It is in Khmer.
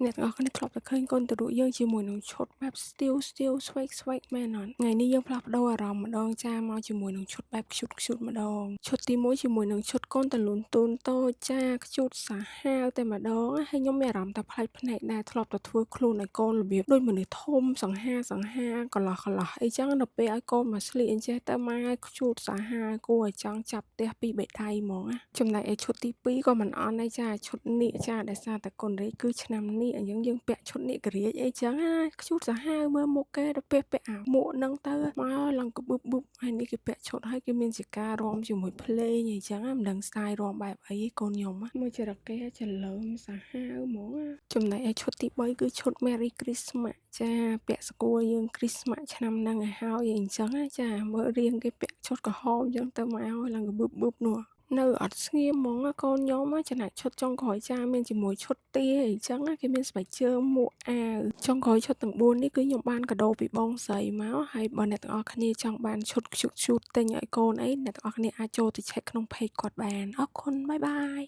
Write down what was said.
អ្នកទាំងអស់គ្នាធ្លាប់តែឃើញកូនទារកយើងជាមួយនឹងឈុតបែបស្ទៀវស្វែកមែនអត់ថ្ងៃនេះយើងផ្លាស់ប្ដូរអារម្មណ៍ម្ដងចាមកជាមួយនឹងឈុតបែបខ្ជូតម្ដងឈុតទី1ជាមួយនឹងឈុតកូនតលូនតូនតូចចាខ្ជូតសាហាវតែម្ដងហើយខ្ញុំមានអារម្មណ៍ថាប្លែកភ្នែកដែរធ្លាប់តែធ្វើខ្លួនឲ្យកូនរបៀបដូចមនុស្សធំសង្ហាកន្លោះអីចឹងដល់ពេលឲ្យកូនមកស្លៀកអញ្ចេះទៅម៉ែខ្ជូតសាហាវគួរឲ្យចង់ចាប់ផ្ទះពីបេដៃហ្មងណាចំណែកឯឈុតទី2ក៏មិនអន់ដែរចាឈុតនាគចាដោយសារតែកូនរាជគឺឆ្នាំនាគអញ្ចឹងយើងពាក់ឈុតនាគរាជអីចឹងណាខ្ជូតសាហាវមើលមុខគេដល់ពេលពាក់អាមួកហ្នឹងទៅមកឡើងកបឹបហើយនេះគេពាក់ឈុតហើយគេមានជាការរាំជាមួយភ្លេងអីចឹងមិនដឹងស្ទាយរាំបែបអីកូនខ្ញុំមួយចរិតគេចលើមសាហាវហ្មងចំណែកឯឈុតទី3គឺឈុត Merry Christmas ចាពាក់ស្គាល់យើងគ្រីស្មាស់ឆ្នាំហ្នឹងឲ្យហើយអញ្ចឹងចាមើលរៀងគេពាក់ឈុតក្រហមអញ្ចឹងទៅមកឡើងកបឹបនោះនៅអត់ស្ងៀមហ្មងកូនខ្ញុំចំណែកឈុតចុងក្រោយចាមានជាមួយឈុតទាអញ្ចឹងគេមានស្បែកជើងមួកអាវចុងក្រោយឈុតទាំង4នេះគឺខ្ញុំបានកាដូពីបងស្រីមកហើយបើអ្នកទាំងអស់គ្នាចង់បានឈុតខ្ជូតទិញឲ្យកូនអីអ្នកទាំងអស់គ្នាអាចចូលទៅ check ក្នុង page គាត់បានអរគុណបាយបាយ